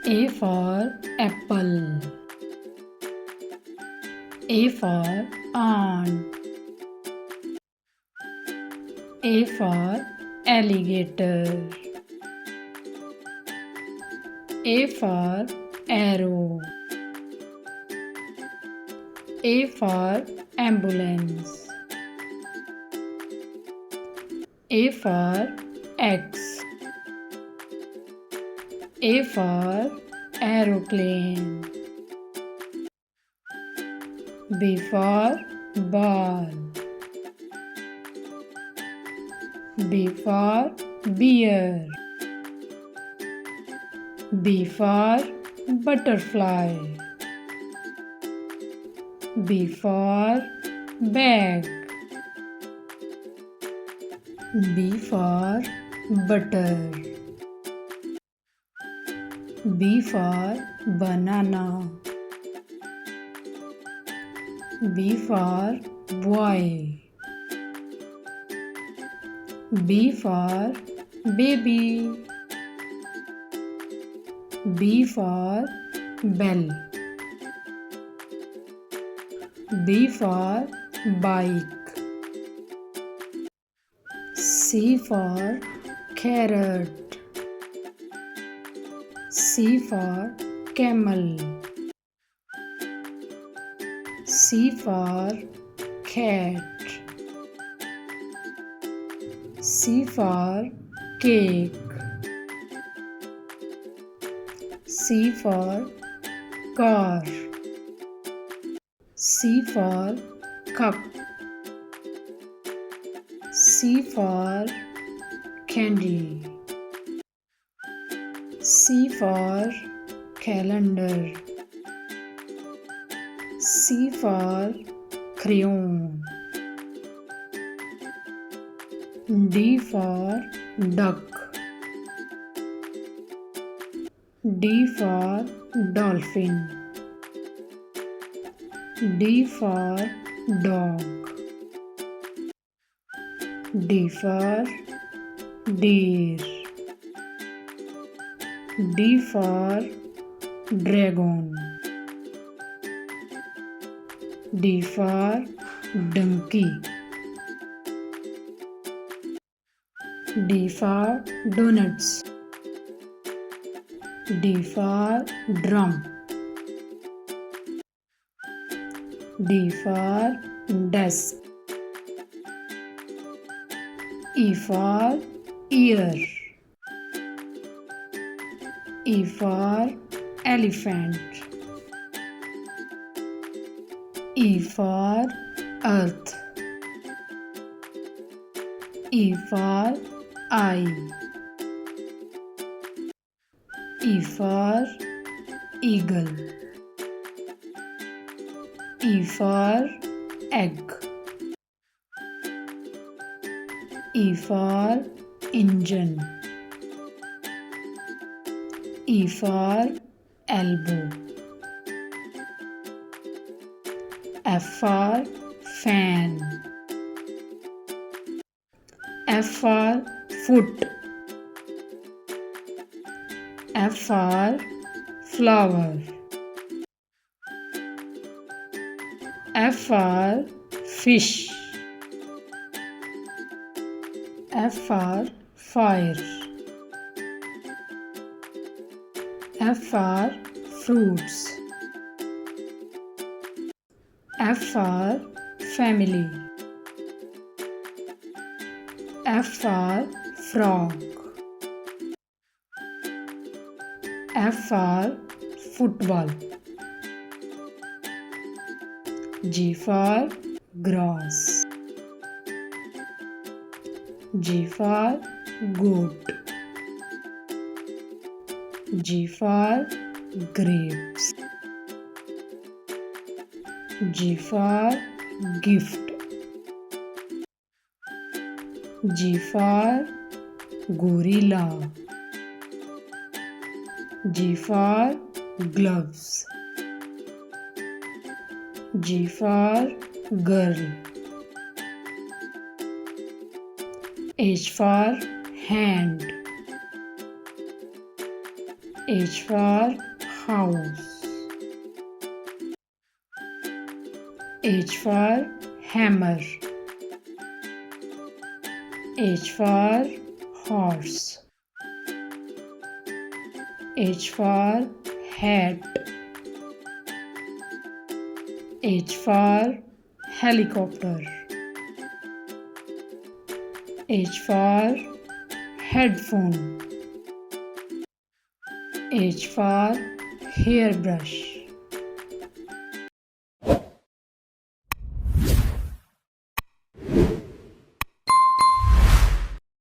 A for apple. A for ant. A for alligator. A for arrow. A for ambulance. A for X. A for aeroplane. B for ball. B for bear. B for butterfly. B for bag. B for butter. B for banana. B for boy. B for baby. B for bell. B for bike. C for carrot. C for camel. C for cat. C for cake. C for car. C for cup. C for candy. C for calendar. C for crayon. D for duck. D for dolphin. D for dog. D for deer. D for dragon. D for donkey. D for donuts. D for drum. D for desk. E for ear. E for elephant. E for earth. E for eye. E for eagle. E for egg. E for engine. E for elbow. F for fan. F for foot. F for flower. F for fish. F for fire. F for fruits. F for family. F for frog. F for football. G for grass. G for goat. G for grapes. G for gift. G for gorilla. G for gloves. G for girl. H for hand. H for house. H for hammer. H for horse. H for hat. H for helicopter. H for headphone. H for hairbrush.